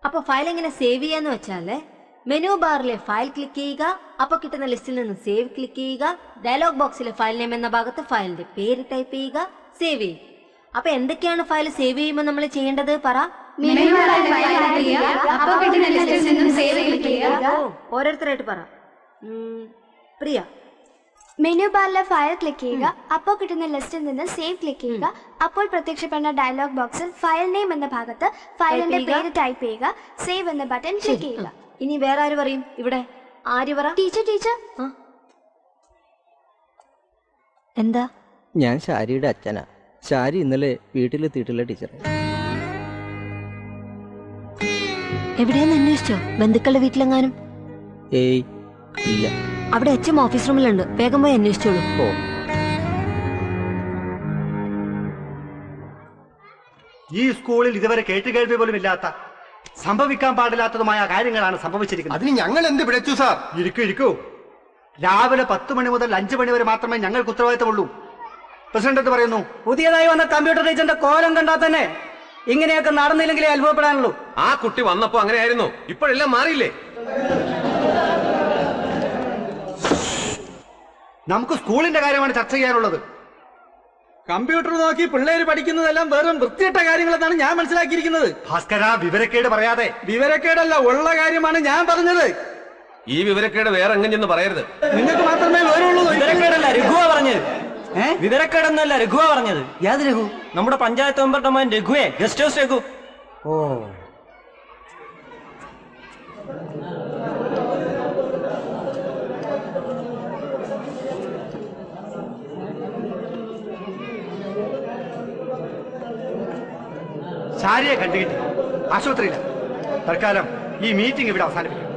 അപ്പൊ ഫയൽ എങ്ങനെ സേവ് ചെയ്യാന്ന് വെച്ചാല് മെനു ബാറിലെ ഫയൽ ക്ലിക്ക് ചെയ്യുക, അപ്പൊ കിട്ടുന്ന ലിസ്റ്റിൽ നിന്ന് സേവ് ക്ലിക്ക് ചെയ്യുക, ഡയലോഗ് ബോക്സിലെ ഫയൽ നെയിം എന്ന ഭാഗത്ത് ഫയലിന്റെ പേര് ടൈപ്പ് ചെയ്യുക, സേവ് ചെയ്യുക. അപ്പൊ എന്തൊക്കെയാണ് ഫയൽ സേവ് ചെയ്യുമ്പോൾ നമ്മൾ ചെയ്യേണ്ടത് പറ? ഓരോരുത്തരായിട്ട് പറ. പ്രിയ. മെനു ബാറിലെ ഫയൽ ക്ലിക്ക് ചെയ്യുക, അപ്പോൾ കിട്ടുന്ന ലിസ്റ്റിൽ നിന്ന് സേവ് ക്ലിക്ക് ചെയ്യുക, അപ്പോൾ പ്രത്യക്ഷപ്പെടുന്ന ഡയലോഗ് ബോക്സിൽ ഫയൽ നെയിം എന്ന ഭാഗത്ത് ഫയലിന്റെ പേര് ടൈപ്പ് ചെയ്യുക, സേവ് എന്ന ബട്ടൺ ക്ലിക്ക് ചെയ്യുക. ഇനി വേറെ ആര് പറയും? ഇവിടെ ആര് പറ? ടീച്ചർ. എന്താ? ഞാൻ ശാരിയുടെ അച്ഛനാ. ശാരി ഇന്നലെ വീട്ടിലെത്തിയിട്ടില്ല ടീച്ചറെ. എവിടെയെന്ന് അന്വേഷിച്ചോ? ബന്ധുക്കളുടെ വീട്ടിലെങ്ങാനും? ഏയ് ഇല്ല. അവിടെ അച്ഛൻ ഓഫീസ് റൂമിലുണ്ട്, വേഗം പോയി അന്വേഷിച്ചോളൂ. ഓ. ഈ സ്കൂളിൽ ഇതുവരെ കേട്ടുകേൾവി പോലും ഇല്ലാത്ത, സംഭവിക്കാൻ പാടില്ലാത്തതുമായ കാര്യങ്ങളാണ് സംഭവിച്ചിരിക്കുന്നത്. അതിന് ഞങ്ങൾ എന്ത് പിഴച്ചു സാർ? ഇരിക്കൂ. രാവിലെ 10 മണി മുതൽ 5 മണി വരെ മാത്രമേ ഞങ്ങൾക്ക് ഉത്തരവാദിത്തമുള്ളൂ. പ്രസിഡന്റ് എന്ത് പറയുന്നു? പുതിയതായി വന്ന കമ്പ്യൂട്ടർ ടീച്ചറിന്റെ കോലം കണ്ടാൽ തന്നെ ഇങ്ങനെയൊക്കെ നടന്നില്ലെങ്കിലേ അത്ഭുതപ്പെടാനുള്ളൂ. ആ കുട്ടി വന്നപ്പോ അങ്ങനെയായിരുന്നു, ഇപ്പോഴെല്ലാം മാറിയില്ലേ? നമുക്ക് സ്കൂളിന്റെ കാര്യമാണ് ചർച്ച ചെയ്യാനുള്ളത്. കമ്പ്യൂട്ടർ നോക്കി പിള്ളേര് പഠിക്കുന്നതെല്ലാം വെറും വൃത്തിയിട്ട കാര്യങ്ങളെന്നാണ് ഞാൻ മനസ്സിലാക്കിയിരിക്കുന്നത്. ഭാസ്കര, വിവരക്കേട് പറയാതെ. വിവരക്കേടല്ല, ഉള്ള കാര്യമാണ് ഞാൻ പറഞ്ഞത്. ഈ വിവരക്കേട് വേറെ എങ്ങനെയെന്ന് പറയരുത്. നിങ്ങൾക്ക് മാത്രമേ വിവരമുള്ളൂ. വിവരക്കേടല്ല, രഘുവാ പറഞ്ഞത്. വിവരക്കേടൊന്നല്ല, രഘുവാ പറഞ്ഞത്. യാത് രഘു? നമ്മുടെ പഞ്ചായത്ത് മെമ്പറുടെ മകൻ രഘുവേ, ഗസ്റ്റ് ഹൗസ് രഘു. ഓ, ശാരിയെ കണ്ടുകിട്ടി. ആശുപത്രിയില്ല. തൽക്കാലം ഈ മീറ്റിംഗ് ഇവിടെ അവസാനിപ്പിക്കും.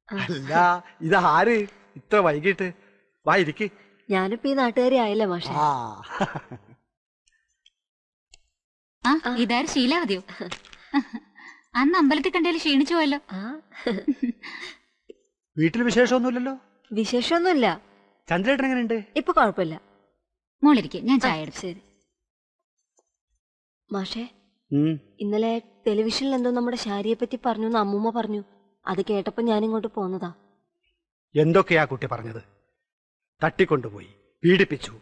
അല്ല, ഇതാര് ഇത്ര വൈകിട്ട്? വാ, ഇരിക്ക്. ഞാനിപ്പോ ഈ നാട്ടുകാരി ആയില്ലേ മാഷെ. ഇതാര് ശീലാവതിയോ? അന്ന് അമ്പലത്തിൽ കണ്ടതിൽ ക്ഷീണിച്ചു പോയല്ലോ. വീട്ടിൽ വിശേഷമൊന്നുമില്ലല്ലോ? വിശേഷമൊന്നുമില്ല. ചന്ദ്രേട്ടൻ എങ്ങനെയുണ്ട്? ഇപ്പൊ കുഴപ്പമില്ല. മോളിരിക്കെ, ഞാൻ ചായ എടുത്തു. ശരി മാഷെ. ഇന്നലെ ടെലിവിഷനിൽ എന്തോ നമ്മുടെ ശാരിയെ പറ്റി പറഞ്ഞു എന്ന് അമ്മൂമ്മ പറഞ്ഞു. അത് കേട്ടപ്പോ ഞാനിങ്ങോട്ട് പോന്നതാ. എന്തൊക്കെയാ കുട്ടി പറഞ്ഞത്? തട്ടിക്കൊണ്ടുപോയി, പീഡിപ്പിച്ചു.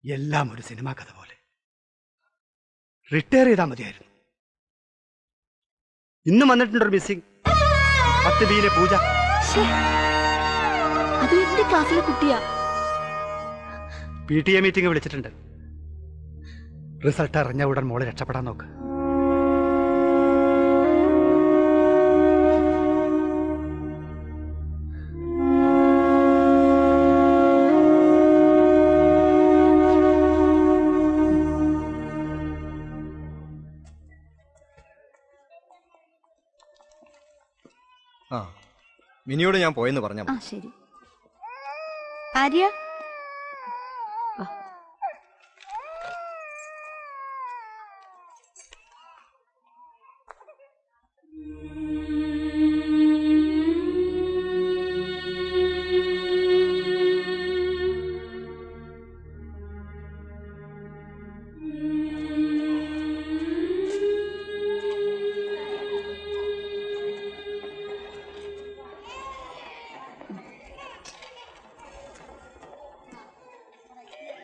എല്ലാം ഒരു സിനിമാ കഥ പോലെ. റിട്ടയർ ചെയ്താൽ മതിയായിരുന്നു. ഇന്നും വന്നിട്ടുണ്ടൊരു മിസ്സിംഗ്. 10 ബിയിലെ പൂജ. അത് എന്റെ ക്ലാസ്സിലെ കുട്ടിയാ. PTA മീറ്റിംഗ് വിളിച്ചിട്ടുണ്ട്. റിസൾട്ട് അറിഞ്ഞ ഉടൻ മോളെ രക്ഷപ്പെടാൻ നോക്ക്. മിനിയോട് ഞാൻ പോയെന്ന് പറഞ്ഞാ. ശരി. ആര്യ,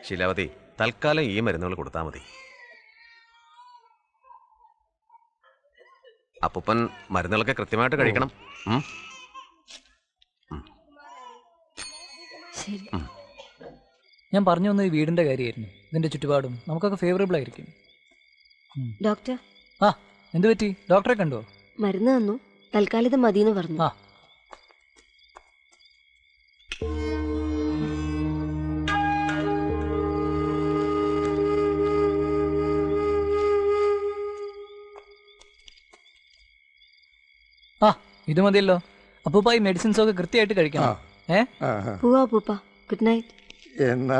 ശീലാവതി, തൽക്കാലം ഈ മരുന്നുകൾ കൊടുത്താൽ മതി. അപ്പൂപ്പൻ മരുന്നുകളൊക്കെ കൃത്യമായിട്ട് കഴിക്കണം. ഞാൻ പറഞ്ഞു വന്നത് ഈ വീടിന്റെ കാര്യമായിരുന്നു. ഇതിന്റെ ചുറ്റുപാടും നമുക്കൊക്കെ ഫേവറബിൾ ആയിരിക്കും. ഡോക്ടർ. എന്ത് പറ്റി? ഡോക്ടറെ കണ്ടോ? മരുന്ന് തന്നു, തൽക്കാലം മതിയെന്ന് പറഞ്ഞു. ഇത് മതിയല്ലോ. അപ്പൂപ്പ ഈ മെഡിസിൻസ് ഒക്കെ കൃത്യമായിട്ട് കഴിക്കണം. പോവാ അപ്പൂപ്പ. Good night. എന്നാ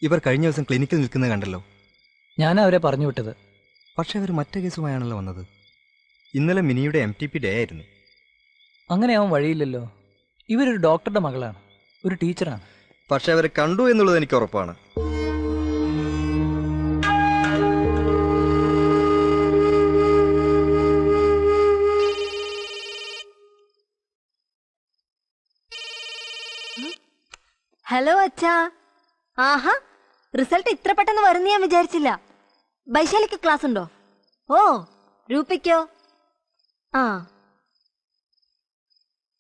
ഇവർ കഴിഞ്ഞ ദിവസം ക്ലിനിക്കിൽ നിൽക്കുന്നത് കണ്ടല്ലോ. ഞാൻ അവരെ പറഞ്ഞു വിട്ടത്. പക്ഷെ അവർ മറ്റേ കേസുമായാണല്ലോ വന്നത്. ഇന്നലെ മിനിയുടെ MTP ഡേ ആയിരുന്നു. അങ്ങനെ ആവാൻ വഴിയില്ലല്ലോ. ഇവരൊരു ഡോക്ടറുടെ മകളാണ്, ഒരു ടീച്ചറാണ്. പക്ഷെ അവരെ കണ്ടു എന്നുള്ളത് എനിക്ക് ഉറപ്പാണ്. ഹലോ അച്ഛാ. ആഹാ, റിസൾട്ട് ഇത്ര പെട്ടെന്ന് വരുന്ന ഞാൻ വിചാരിച്ചില്ല. വൈശാലിക്ക് ക്ലാസ് ഉണ്ടോ? ഓ, രൂപയ്ക്കോ? ആ,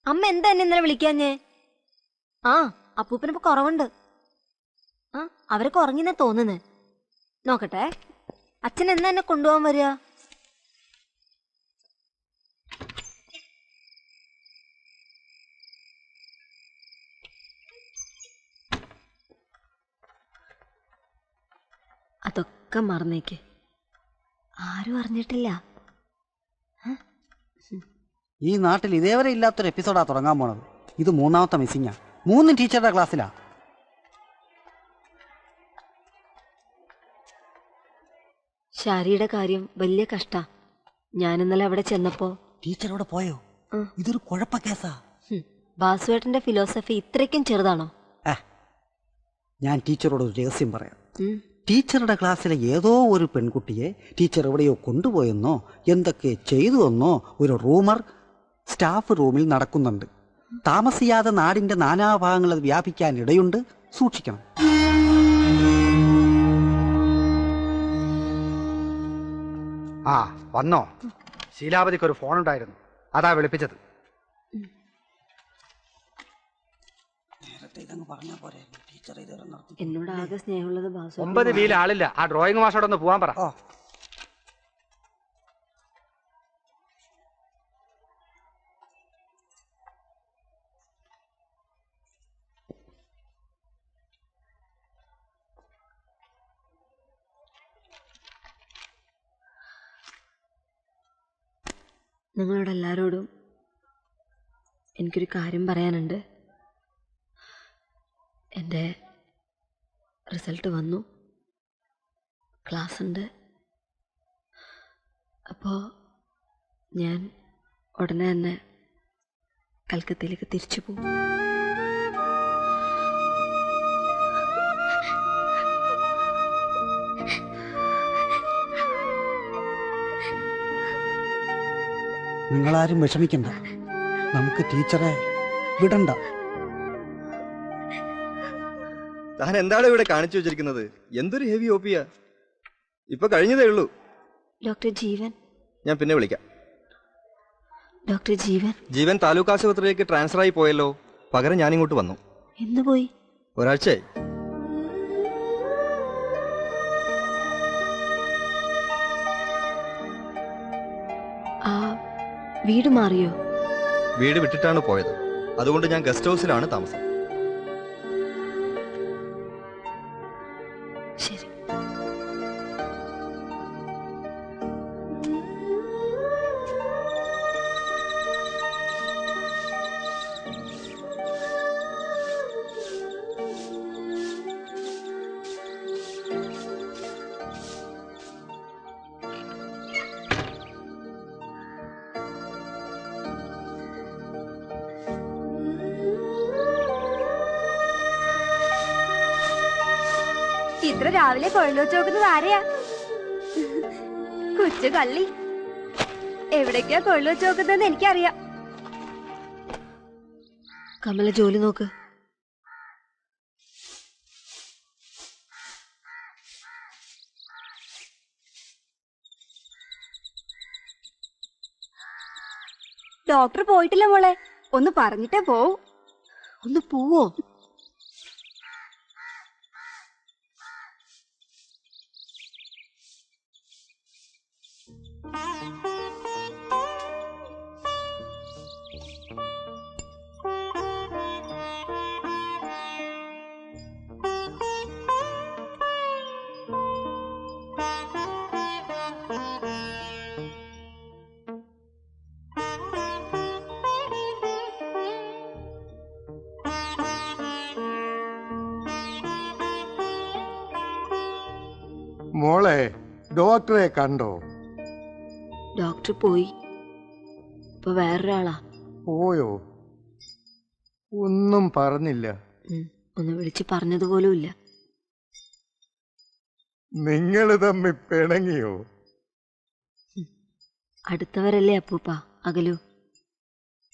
അമ്മ എന്താ എന്നെ ഇന്നലെ വിളിക്കാഞ്ഞേ? ആ, അപ്പൂപ്പനിപ്പോ കുറവുണ്ട്. ആ, അവരൊക്കെ ഉറങ്ങിന്നാ തോന്നുന്നേ. നോക്കട്ടെ, അച്ഛൻ എന്നാ എന്നെ കൊണ്ടുപോകാൻ വരിക? അതൊക്കെ മറന്നേക്ക്, ആരും അറിഞ്ഞിട്ടില്ല. ഈ നാട്ടിൽ ഇതേവരെ ഇല്ലാത്തൊരു എപ്പിസോഡാ തുടങ്ങാൻ പോണത്. ഇത് 3ാമത്തെ മിസ്സിങ്ങാ. 3 ടീച്ചറുടെ ക്ലാസ്സിലാ. ശാരിയുടെ കാര്യം വലിയ കഷ്ടാ. ഞാൻ ഇന്നലെ അവിടെ ചെന്നപ്പോ ടീച്ചറോട് പോയോ? ഇതൊരു കുഴപ്പ കേസാ. ബാസുവേട്ടന്റെ ഫിലോസഫി ഇത്രയ്ക്കും ചെറുതാണോ? ഞാൻ ടീച്ചറോട് ഒരു രഹസ്യം പറയാം. ടീച്ചറുടെ ക്ലാസ്സിലെ ഏതോ ഒരു പെൺകുട്ടിയെ ടീച്ചർ എവിടെയോ കൊണ്ടുപോയെന്നോ എന്തൊക്കെ ചെയ്തുവെന്നോ ഒരു റൂമർ സ്റ്റാഫ് റൂമിൽ നടക്കുന്നുണ്ട്. താമസിയാതെ നാടിന്റെ നാനാഭാഗങ്ങൾ അത് വ്യാപിക്കാൻ ഇടയുണ്ട്. സൂക്ഷിക്കണം. ആ വന്നോ? ശീലാവതിക്ക് ഒരു ഫോൺ ഉണ്ടായിരുന്നു, അതാ വിളിപ്പിച്ചത്. എന്നോട് ആകെ സ്നേഹമുള്ളത് ബാസു. 9 ബിയിൽ ആളില്ല. ആ ഡ്രോയിങ് മാഷോടൊന്ന് പോവാൻ പറ. നിങ്ങളോട് എല്ലാവരോടും എനിക്കൊരു കാര്യം പറയാനുണ്ട്. എൻ്റെ റിസൾട്ട് വന്നു, ക്ലാസ് ഉണ്ട്. അപ്പോൾ ഞാൻ ഉടനെ തന്നെ കൽക്കത്തയിലേക്ക് തിരിച്ചു പോകും. നിങ്ങളാരും വിഷമിക്കണ്ട. നമുക്ക് ടീച്ചറെ വിടണ്ട. താൻ എന്താണ് ഇവിടെ കാണിച്ചു വെച്ചിരിക്കുന്നത്? എന്തൊരു ഹെവി ഓപ്പിയാ. ഇപ്പൊ കഴിഞ്ഞതേ ഉള്ളൂ. ഡോക്ടർ ജീവൻ. ഞാൻ പിന്നെ വിളിക്കാം. ഡോക്ടർ ജീവൻ. ജീവൻ താലൂക്ക് ആശുപത്രിയിലേക്ക് ട്രാൻസ്ഫർ ആയി പോയല്ലോ. പകരം ഞാനിങ്ങോട്ട് വന്നു. എന്ന് പോയി? ഒരാഴ്ചയായി. ആ വീട് മാറിയോ? വീട് വിട്ടിട്ടാണ് പോയത്. അതുകൊണ്ട് ഞാൻ ഗസ്റ്റ് ഹൗസിലാണ് താമസം. ശരി. ഇത്ര രാവിലെ കൊഴലു വെച്ച് നോക്കുന്നത് ആരെയാ? കൊച്ചു കള്ളി. എവിടേക്കാ കൊഴലു വെച്ച് നോക്കുന്നതെന്ന് എനിക്കറിയാം. കമല ജോലി നോക്ക്. ഡോക്ടർ പോയിട്ടില്ല മോളെ, ഒന്ന് പറഞ്ഞിട്ടേ പോവും. ഒന്ന് പോവോ? മോളെ ഡോക്ടറെ കണ്ടോ? ഡോക്ടർ പോയി. ഇപ്പൊ വേറൊരാളാ. പോയോ? ഒന്നും പറഞ്ഞില്ല. ഒന്ന് വിളിച്ച് പറഞ്ഞതുപോലുമില്ല. നിങ്ങൾ തമ്മിൽ പിണങ്ങിയോ? അടുത്തവരല്ലേ അപ്പൂപ്പ, അകലു.